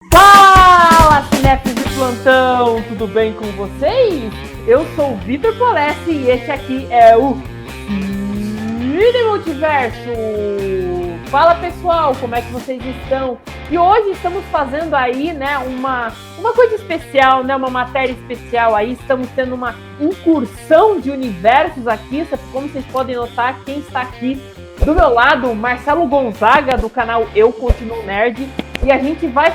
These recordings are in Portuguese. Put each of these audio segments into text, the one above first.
Fala, cinéfilos de plantão, tudo bem com vocês? Eu sou o Vitor Polessi e esse aqui é o Cine Multiverso. Fala pessoal, como é que vocês estão? E hoje estamos fazendo aí, né, uma coisa especial, né, uma matéria especial aí. Estamos tendo uma incursão de universos aqui, como vocês podem notar, quem está aqui do meu lado, Marcelo Gonzaga, do canal Eu Continuo Nerd. E a gente vai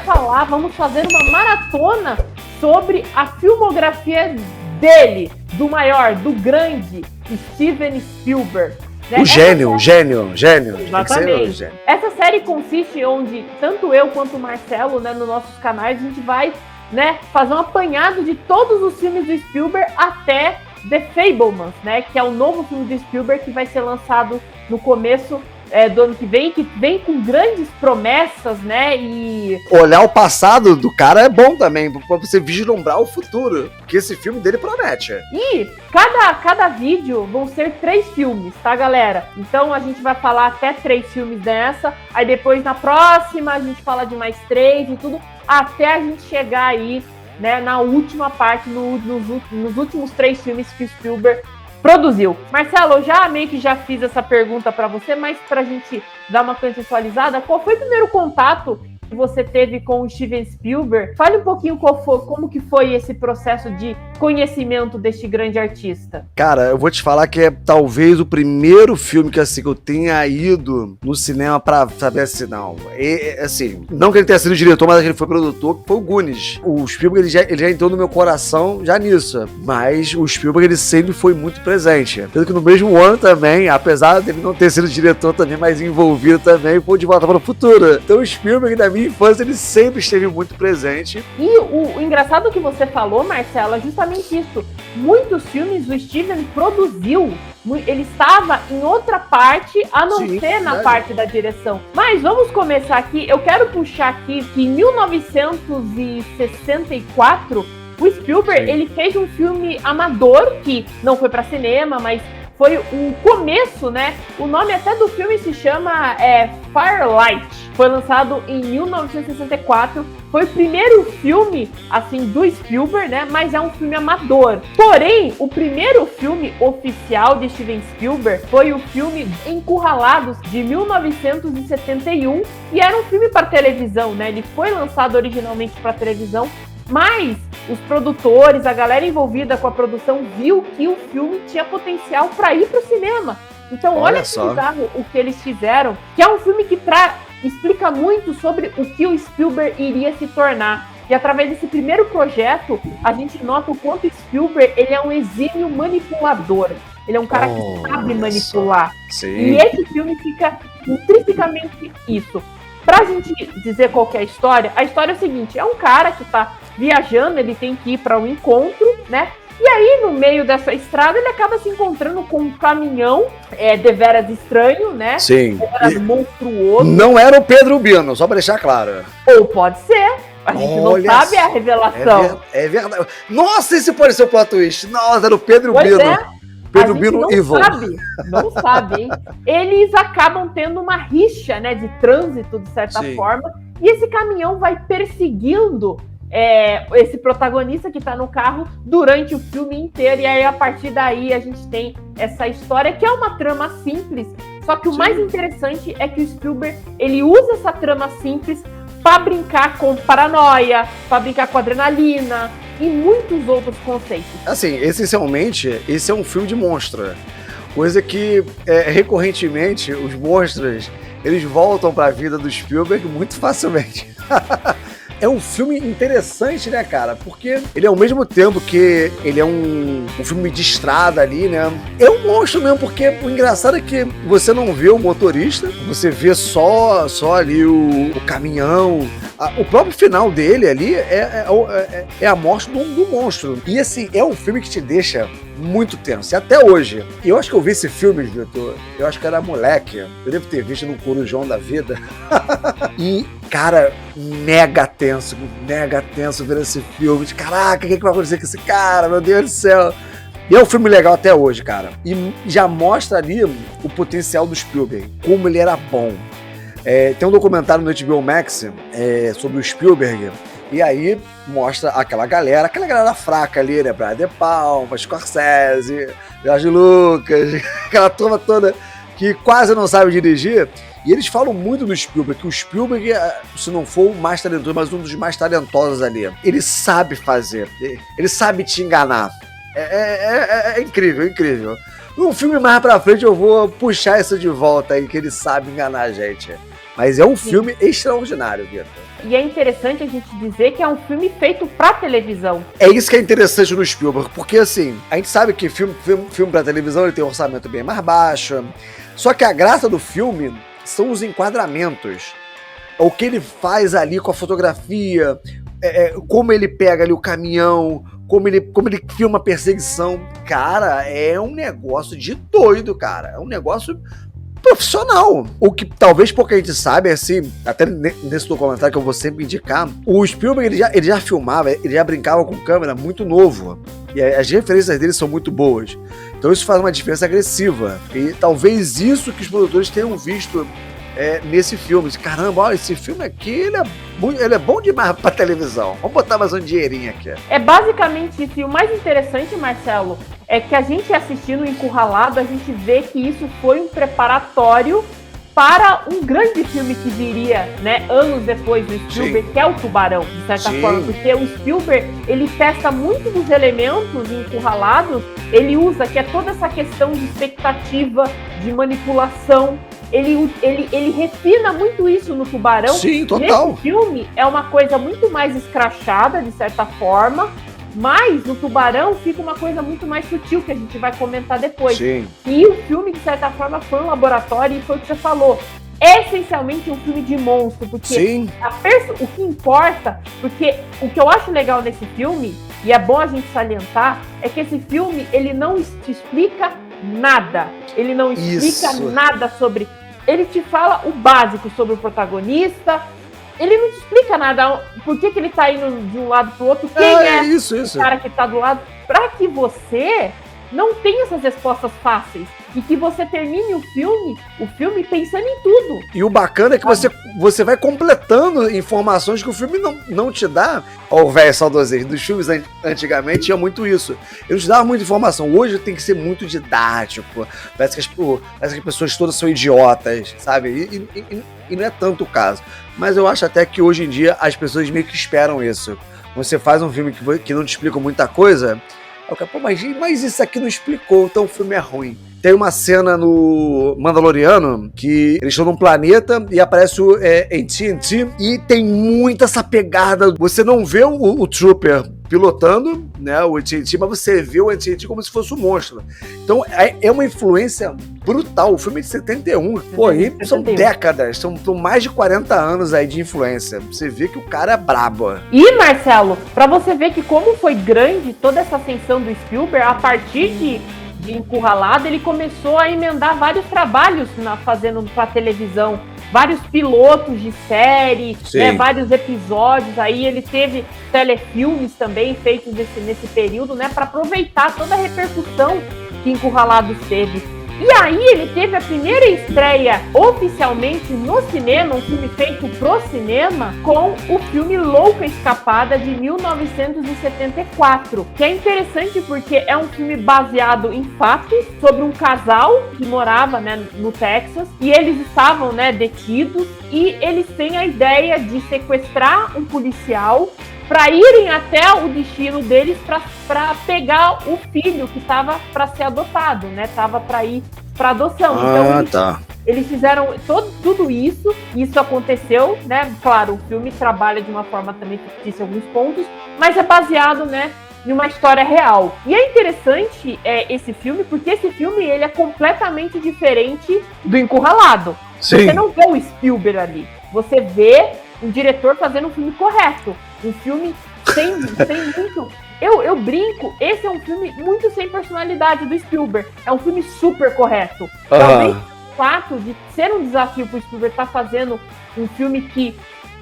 vamos fazer uma maratona sobre a filmografia dele, do maior, do grande Steven Spielberg. Né? O gênio. Exatamente. Essa série consiste onde tanto eu quanto o Marcelo, né, nos nossos canais, a gente vai, né, fazer um apanhado de todos os filmes do Spielberg até The Fabelmans, né, que é o novo filme do Spielberg que vai ser lançado no começo do ano que vem com grandes promessas, né, e... Olhar o passado do cara é bom também, pra você vislumbrar o futuro, porque esse filme dele promete. E cada vídeo vão ser 3 filmes, tá, galera? Então a gente vai falar até 3 filmes dessa, aí depois na próxima a gente fala de mais 3 e tudo, até a gente chegar aí, né, na última parte, nos últimos 3 filmes que o Spielberg produziu. Marcelo, eu já fiz essa pergunta para você, mas pra gente dar uma contextualizada, qual foi o primeiro contato que você teve com o Steven Spielberg? Fale um pouquinho como que foi esse processo de conhecimento deste grande artista. Cara, eu vou te falar que é talvez o primeiro filme que eu tenha ido no cinema pra saber assim, não que ele tenha sido diretor, mas que ele foi produtor, que foi o Goonies. O Spielberg, ele já entrou no meu coração já nisso, mas o Spielberg, ele sempre foi muito presente. Tanto que no mesmo ano também, apesar dele não ter sido diretor também, mas envolvido também, foi De Volta para o Futuro. Então o Spielberg, na minha infância, ele sempre esteve muito presente. E o engraçado que você falou, Marcelo, é justamente isso. Muitos filmes o Steven produziu, ele estava em outra parte, a não ser na parte da direção. Mas vamos começar aqui, eu quero puxar aqui que em 1964, o Spielberg, ele fez um filme amador, que não foi para cinema, mas foi o começo, né? O nome até do filme se chama Firelight. Foi lançado em 1964. Foi o primeiro filme, assim, do Spielberg, né? Mas é um filme amador. Porém, o primeiro filme oficial de Steven Spielberg foi o filme Encurralados, de 1971. E era um filme para televisão, né? Ele foi lançado originalmente para televisão, mas os produtores, a galera envolvida com a produção viu que o filme tinha potencial para ir para o cinema. Então olha que bizarro o que eles fizeram, que é um filme que explica muito sobre o que o Spielberg iria se tornar. E através desse primeiro projeto, a gente nota o quanto o Spielberg, ele é um exímio manipulador. Ele é um cara que sabe manipular. E esse filme fica intrinsecamente isso. Pra gente dizer qual que é a história é o seguinte, é um cara que tá viajando, ele tem que ir para um encontro, né? E aí, no meio dessa estrada, ele acaba se encontrando com um caminhão deveras estranho, né? Sim. Deveras monstruoso. Não era o Pedro Bino, só pra deixar claro. Ou pode ser. A gente não sabe a revelação. É verdade. Nossa, esse pode ser o plot twist. Nossa, era o Pedro Bino. Pedro Bino e Ivan. Não sabe, hein? Eles acabam tendo uma rixa, né, de trânsito, de certa forma, e esse caminhão vai perseguindo esse protagonista que tá no carro durante o filme inteiro, e aí a partir daí a gente tem essa história que é uma trama simples, só que o mais interessante é que o Spielberg, ele usa essa trama simples para brincar com paranoia, para brincar com adrenalina e muitos outros conceitos. Assim, essencialmente, esse é um filme de monstro. Coisa que, recorrentemente, os monstros, eles voltam para a vida do Spielberg muito facilmente. É um filme interessante, né, cara? Porque ele, ao mesmo tempo que ele é um filme de estrada ali, né? É um monstro mesmo, porque o engraçado é que você não vê o motorista, você vê só ali o caminhão. O próprio final dele ali é a morte do monstro. E, assim, é um filme que te deixa muito tenso. E até hoje. E eu acho que eu vi esse filme, Vitor, eu acho que era moleque. Eu devo ter visto no Corujão da Vida. E, cara, mega tenso ver esse filme. Caraca, o que vai acontecer com esse cara? Meu Deus do céu. E é um filme legal até hoje, cara. E já mostra ali o potencial do Spielberg, como ele era bom. Tem um documentário no HBO Max sobre o Spielberg, e aí mostra aquela galera fraca ali, né? Brian De Palma, Scorsese, George Lucas, aquela turma toda que quase não sabe dirigir. E eles falam muito do Spielberg, que o Spielberg, se não for o mais talentoso, mas um dos mais talentosos ali. Ele sabe fazer, ele sabe te enganar. É incrível, incrível. Num filme mais pra frente eu vou puxar isso de volta aí, que ele sabe enganar a gente. Mas é um filme extraordinário, Vitor. E é interessante a gente dizer que é um filme feito pra televisão. É isso que é interessante no Spielberg, porque assim, a gente sabe que filme pra televisão ele tem um orçamento bem mais baixo, só que a graça do filme são os enquadramentos. O que ele faz ali com a fotografia, como ele pega ali o caminhão, como ele filma a perseguição. Cara, é um negócio de doido, cara. É um negócio profissional. O que talvez pouca gente sabe, assim, até nesse documentário que eu vou sempre indicar, o Spielberg ele já filmava, ele já brincava com câmera muito novo. E as referências dele são muito boas. Então isso faz uma diferença agressiva. E talvez isso que os produtores tenham visto nesse filme. Caramba, olha, esse filme aqui, ele é bom demais pra televisão. Vamos botar mais um dinheirinho aqui. É basicamente isso. E o mais interessante, Marcelo, é que a gente assistindo Encurralado, a gente vê que isso foi um preparatório para um grande filme que viria, né, anos depois do Spielberg, que é o Tubarão, de certa forma, porque o Spielberg, ele testa muito dos elementos Encurralados, ele usa, que é toda essa questão de expectativa, de manipulação, ele refina muito isso no Tubarão. Sim, total. Nesse filme é uma coisa muito mais escrachada, de certa forma, mas no Tubarão fica uma coisa muito mais sutil, que a gente vai comentar depois. Sim. E o filme, de certa forma, foi um laboratório, e foi o que você falou. É essencialmente um filme de monstro, porque o que importa, porque o que eu acho legal nesse filme, e é bom a gente salientar, é que esse filme, ele não te explica nada. Ele não explica nada sobre... Ele te fala o básico sobre o protagonista. Ele não te explica nada, por que ele tá indo de um lado pro outro, quem é o cara que tá do lado, pra que você não tenha essas respostas fáceis e que você termine o filme pensando em tudo. E o bacana é que você vai completando informações que o filme não te dá. Ó, o velho saudosismo dos filmes antigamente tinha muito isso. Ele te dava muita informação. Hoje tem que ser muito didático. Parece que as pessoas todas são idiotas, sabe? E não é tanto o caso. Mas eu acho até que hoje em dia as pessoas meio que esperam isso. Você faz um filme que não te explica muita coisa, pô, mas isso aqui não explicou, então o filme é ruim. Tem uma cena no Mandaloriano que eles estão num planeta e aparece o AT&T e tem muita essa pegada. Você não vê o Trooper pilotando, né, o AT&T, mas você vê o AT&T como se fosse um monstro. Então é uma influência brutal. O filme é de 71. Pô, aí são décadas, são mais de 40 anos aí de influência. Você vê que o cara é brabo. E, Marcelo, pra você ver que como foi grande toda essa ascensão do Spielberg, a partir de Encurralado, ele começou a emendar vários trabalhos fazendo pra televisão, vários pilotos de série, né, vários episódios. Aí ele teve telefilmes também feitos nesse período, né, para aproveitar toda a repercussão que Encurralados teve. E aí ele teve a primeira estreia oficialmente no cinema, um filme feito pro cinema, com o filme Louca Escapada, de 1974, que é interessante porque é um filme baseado em fatos sobre um casal que morava, né, no Texas, e eles estavam, né, detidos, e eles têm a ideia de sequestrar um policial para irem até o destino deles para pegar o filho que estava para ser adotado, né? Tava para ir para adoção. Então eles fizeram tudo isso aconteceu, né? Claro, o filme trabalha de uma forma também fictícia em alguns pontos, mas é baseado, né, em uma história real. E é interessante esse filme, porque esse filme ele é completamente diferente do Encurralado. Você não vê o Spielberg ali, você vê um diretor fazendo um filme correto. Um filme sem muito... Eu brinco, esse é um filme muito sem personalidade do Spielberg. É um filme super correto. Talvez o fato de ser um desafio pro Spielberg estar fazendo um filme que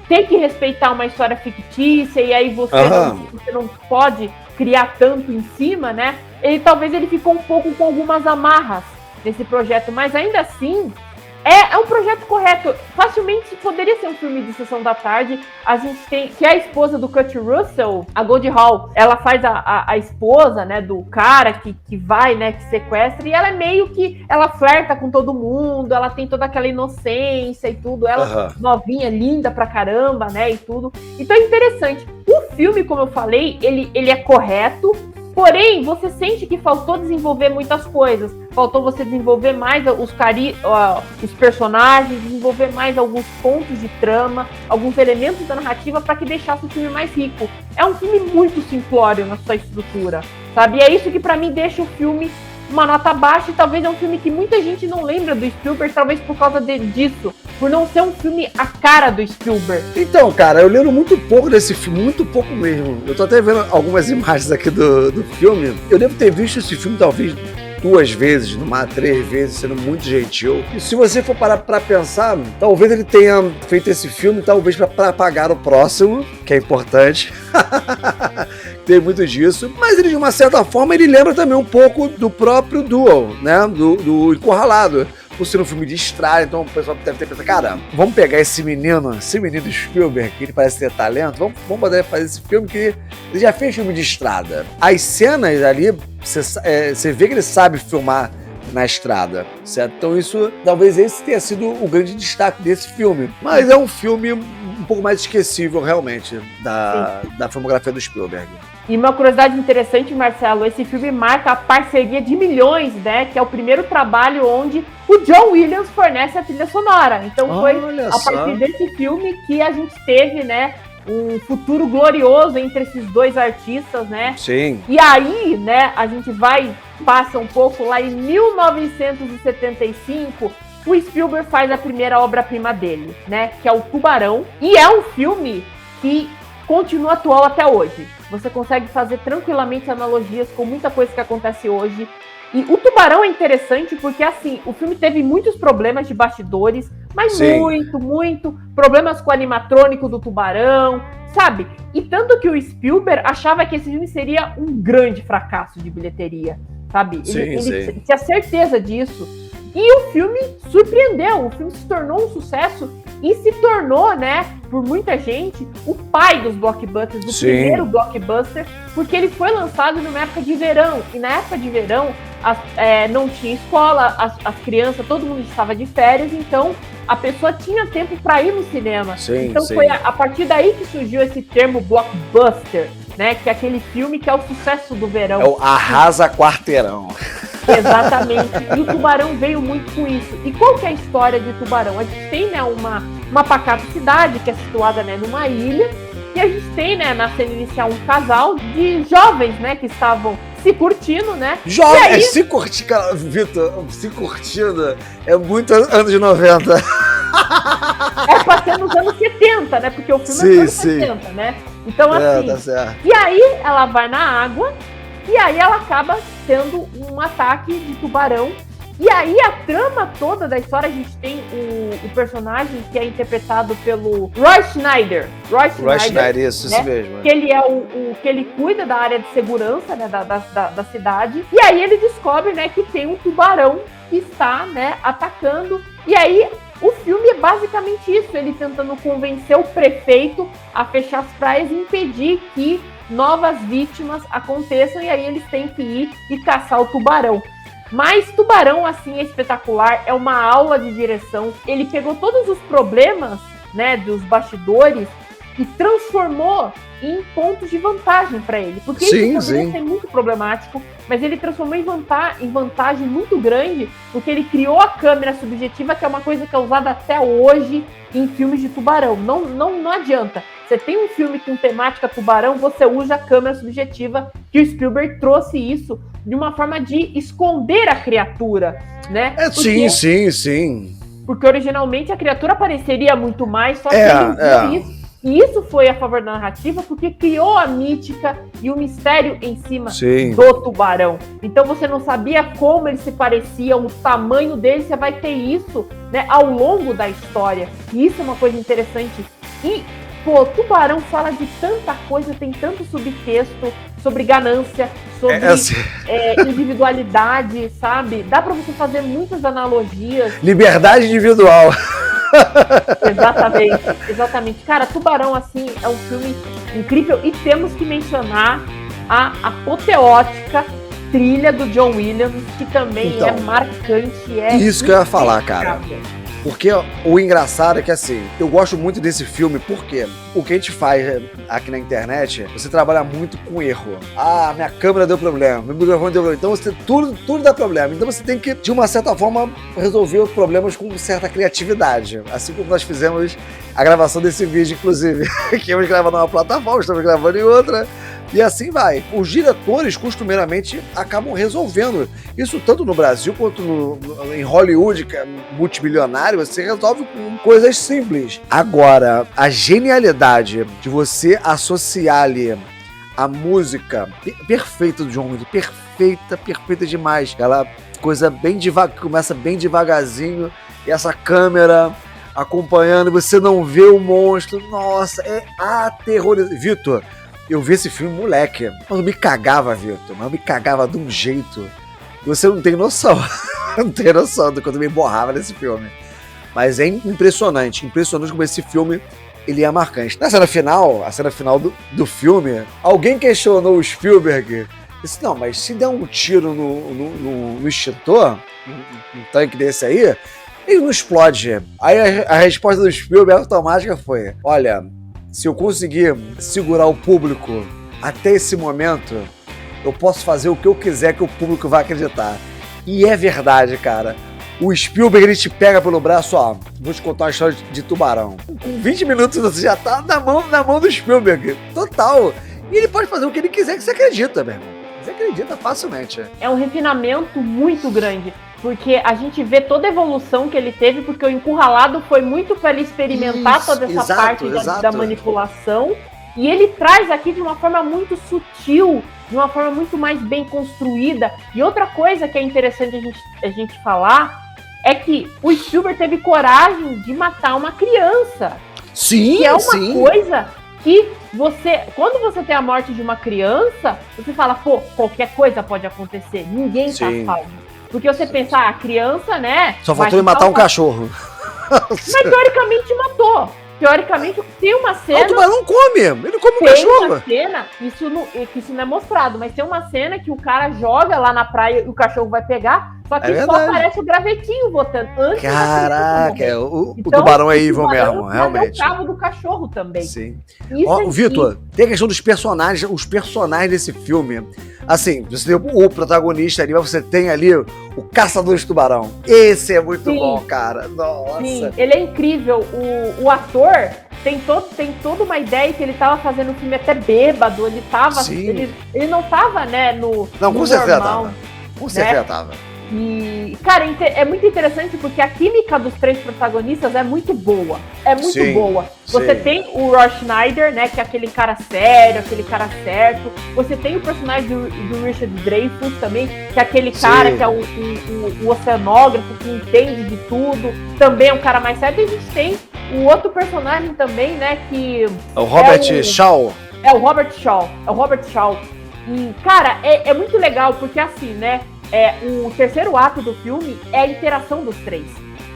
tem que respeitar uma história fictícia, e aí você não pode criar tanto em cima, né? Talvez ele ficou um pouco com algumas amarras nesse projeto, mas ainda assim É um projeto correto. Facilmente poderia ser um filme de sessão da tarde. A gente tem, que é a esposa do Kurt Russell, a Goldie Hawn, ela faz a esposa, né, do cara que vai, né, que sequestra, e ela é meio que, ela flerta com todo mundo, ela tem toda aquela inocência e tudo, ela novinha, linda pra caramba, né, e tudo. Então é interessante. O filme, como eu falei, ele é correto, porém, você sente que faltou desenvolver muitas coisas. Faltou você desenvolver mais os personagens, desenvolver mais alguns pontos de trama, alguns elementos da narrativa para que deixasse o filme mais rico. É um filme muito simplório na sua estrutura, sabe? E é isso que para mim deixa o filme uma nota baixa, e talvez é um filme que muita gente não lembra do Spielberg, talvez por causa disso, por não ser um filme a cara do Spielberg. Então, cara, eu lembro muito pouco desse filme, muito pouco mesmo. Eu tô até vendo algumas imagens aqui do filme. Eu devo ter visto esse filme talvez 2 vezes, numa 3 vezes, sendo muito gentil. E se você for parar pra pensar, talvez ele tenha feito esse filme, talvez pra pagar o próximo, que é importante. Tem muito disso. Mas ele, de uma certa forma, ele lembra também um pouco do próprio Duel, né? Do Encurralado. Por ser um filme de estrada, então o pessoal deve ter pensado, cara, vamos pegar esse menino Spielberg, que ele parece ter talento, vamos poder fazer esse filme que ele já fez filme de estrada. As cenas ali, você vê que ele sabe filmar na estrada, certo? Então isso, talvez esse tenha sido o grande destaque desse filme. Mas é um filme um pouco mais esquecível, realmente, da filmografia do Spielberg. E uma curiosidade interessante, Marcelo, esse filme marca a parceria de milhões, né? Que é o primeiro trabalho onde o John Williams fornece a trilha sonora. Então foi a partir desse filme que a gente teve, né, um futuro glorioso entre esses dois artistas, né? Sim. E aí, né, a gente passa um pouco lá em 1975, o Spielberg faz a primeira obra-prima dele, né? Que é o Tubarão. E é um filme que continua atual até hoje. Você consegue fazer tranquilamente analogias com muita coisa que acontece hoje. E o Tubarão é interessante porque, assim, o filme teve muitos problemas de bastidores, mas muito problemas com o animatrônico do Tubarão, sabe? E tanto que o Spielberg achava que esse filme seria um grande fracasso de bilheteria, sabe? Ele tinha certeza disso. E o filme surpreendeu, o filme se tornou um sucesso e se tornou, né, por muita gente, o pai dos blockbusters, do primeiro blockbuster, porque ele foi lançado numa época de verão, e na época de verão não tinha escola, as crianças, todo mundo estava de férias, então a pessoa tinha tempo para ir no cinema. Então foi a partir daí que surgiu esse termo blockbuster, né, que é aquele filme que é o sucesso do verão. É o arrasa quarteirão. Exatamente, e o Tubarão veio muito com isso. E qual que é a história de Tubarão? A gente tem, né, uma pacata cidade que é situada, né, numa ilha, e a gente tem, né, na cena inicial um casal de jovens, né, que estavam se curtindo, né? Jovens, se curtir, cara, Vitor, se curtindo é muito anos 90. É pra ser nos anos 70, né, porque o filme é dos anos 70, né? Então, assim, tá certo. E aí ela vai na água, e aí ela acaba tendo um ataque de tubarão. E aí a trama toda da história, a gente tem o personagem que é interpretado pelo Roy Schneider. Roy Schneider, isso mesmo. Que ele é o que ele cuida da área de segurança, né, da cidade. E aí ele descobre, né, que tem um tubarão que está, né, atacando. E aí o filme é basicamente isso, ele tentando convencer o prefeito a fechar as praias e impedir que novas vítimas aconteçam, e aí eles têm que ir e caçar o tubarão. Mas Tubarão, assim, é espetacular, é uma aula de direção. Ele pegou todos os problemas, né, dos bastidores e transformou em pontos de vantagem para ele. Porque isso poderia ser muito problemático, mas ele transformou em vantagem muito grande, porque ele criou a câmera subjetiva, que é uma coisa que é usada até hoje em filmes de tubarão. Não adianta. Você tem um filme com temática tubarão, você usa a câmera subjetiva, que o Spielberg trouxe isso de uma forma de esconder a criatura, né? Sim. Porque originalmente a criatura apareceria muito mais, só que ele viu isso. E isso foi a favor da narrativa, porque criou a mítica e o mistério em cima do tubarão. Então você não sabia como ele se parecia, o tamanho dele, você vai ter isso, né, ao longo da história. E isso é uma coisa interessante. E pô, Tubarão fala de tanta coisa, tem tanto subtexto sobre ganância, sobre individualidade, sabe? Dá pra você fazer muitas analogias. Liberdade individual. Exatamente. Cara, Tubarão, assim, é um filme incrível e temos que mencionar a apoteótica trilha do John Williams, que também é marcante. Isso que eu ia falar, cara. Porque o engraçado é que, assim, eu gosto muito desse filme porque o que a gente faz aqui na internet, você trabalha muito com erro. Ah, minha câmera deu problema, meu microfone deu problema. Então tudo dá problema. Então você tem que, de uma certa forma, resolver os problemas com certa criatividade. Assim como nós fizemos a gravação desse vídeo, inclusive. Que eu gravando numa plataforma, estamos gravando em outra. E assim vai. Os diretores, costumeiramente, acabam resolvendo. Isso tanto no Brasil quanto em Hollywood, que é multimilionário, você resolve com coisas simples. Agora, a genialidade de você associar ali a música perfeita do John Williams, perfeita demais. Aquela coisa bem devagar, que começa bem devagarzinho, e essa câmera acompanhando, você não vê o monstro. Nossa, é aterrorizante. Vitor, eu vi esse filme moleque, mas eu me cagava, Vitor, mas eu me cagava de um jeito que você não tem noção. Não tem noção do quanto eu me borrava nesse filme. Mas é impressionante como esse filme, ele é marcante. Na cena final, a cena final do filme, alguém questionou o Spielberg, disse, não, mas se der um tiro no extintor, um tanque desse aí, ele não explode. Aí a resposta do Spielberg automática foi, olha, se eu conseguir segurar o público até esse momento, eu posso fazer o que eu quiser que o público vai acreditar. E é verdade, cara. O Spielberg, ele te pega pelo braço, ó, vou te contar uma história de Tubarão. Com 20 minutos você já tá na mão do Spielberg. Total. E ele pode fazer o que ele quiser que você acredita, meu irmão. Você acredita facilmente. É um refinamento muito grande. Porque a gente vê toda a evolução que ele teve, porque o Encurralado foi muito para ele experimentar toda essa parte da manipulação. E ele traz aqui de uma forma muito sutil, de uma forma muito mais bem construída. E outra coisa que é interessante a gente falar é que o Spielberg teve coragem de matar uma criança. Sim, que é uma coisa que quando você tem a morte de uma criança, você fala, pô, qualquer coisa pode acontecer, ninguém tá salvo. Porque você pensa, a criança, né... Só faltou ele matar um cachorro. Mas teoricamente matou. Teoricamente, tem uma cena... O tubarão come, ele come um cachorro. Tem uma cena, isso não é mostrado, mas tem uma cena que o cara joga lá na praia e o cachorro vai pegar, só que só aparece o gravetinho botando. Caraca, o tubarão é evil mesmo, realmente. É o cabo do cachorro também. Sim. Ó, Vitor, tem a questão dos personagens, os personagens desse filme. Assim, você tem o protagonista ali, mas você tem ali o caçador de tubarão. Esse é muito bom, cara. Nossa. Sim, ele é incrível. O ator tem toda uma ideia que ele tava fazendo o filme até bêbado. Ele tava. Ele não tava, né, com certeza tava. Com certeza tava. E, cara, é muito interessante porque a química dos três protagonistas é muito boa. É muito boa. Você tem o Roy Schneider, né, que é aquele cara sério, aquele cara certo. Você tem o personagem do Richard Dreyfuss também, que é aquele cara que é o oceanógrafo, que entende de tudo. Também é um cara mais sério. E a gente tem o outro personagem também, né, que... É o Robert Shaw. É o Robert Shaw. E, cara, é muito legal porque assim, né, o terceiro ato do filme é a interação dos três.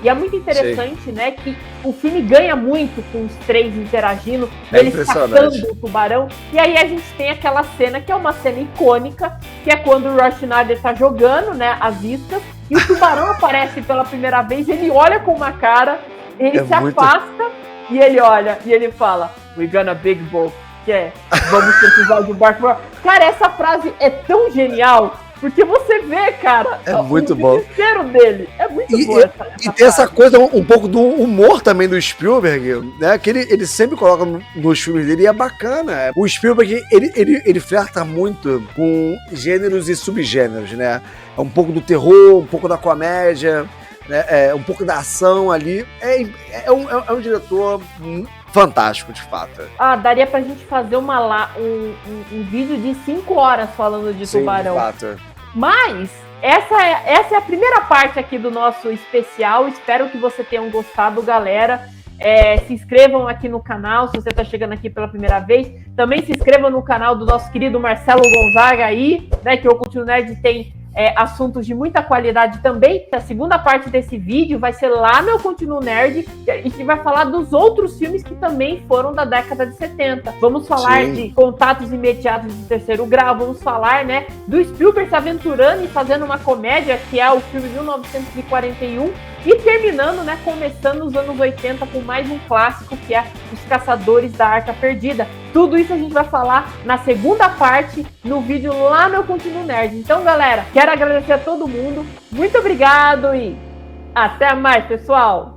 E é muito interessante, né, que o filme ganha muito com os três interagindo, eles caçando o tubarão. E aí a gente tem aquela cena, que é uma cena icônica, que é quando o Roy Schneider tá jogando, né, as iscas, e o tubarão aparece pela primeira vez, ele olha com uma cara, ele se afasta, e ele olha, e ele fala, "We're gonna big boat", que é, vamos precisar de um barco. Cara, essa frase é tão genial, porque você vê, cara, muito bom. O desespero dele. É muito bom e tem essa coisa, um pouco do humor também do Spielberg, né? Que ele sempre coloca nos filmes dele e é bacana. O Spielberg, ele flerta muito com gêneros e subgêneros, né? É um pouco do terror, um pouco da comédia, né? Um pouco da ação ali. É um diretor fantástico, de fato. Daria pra gente fazer um vídeo de 5 horas falando de Tubarão. De fato. Mas essa é a primeira parte aqui do nosso especial. Espero que vocês tenham gostado, galera. Se inscrevam aqui no canal, se você está chegando aqui pela primeira vez. Também se inscrevam no canal do nosso querido Marcelo Gonzaga aí, né? Que o Continuo Nerd tem assuntos de muita qualidade também. A segunda parte desse vídeo vai ser lá no Continuo Nerd, que a gente vai falar dos outros filmes que também foram da década de 70. Vamos falar de Contatos Imediatos de Terceiro Grau, vamos falar, né, do Spielberg se aventurando e fazendo uma comédia, que é o filme 1941, e terminando, né, começando os anos 80 com mais um clássico, que é Os Caçadores da Arca Perdida. Tudo isso a gente vai falar na segunda parte, no vídeo lá no Continuo Nerd. Então, galera, quero agradecer a todo mundo. Muito obrigado e até mais, pessoal!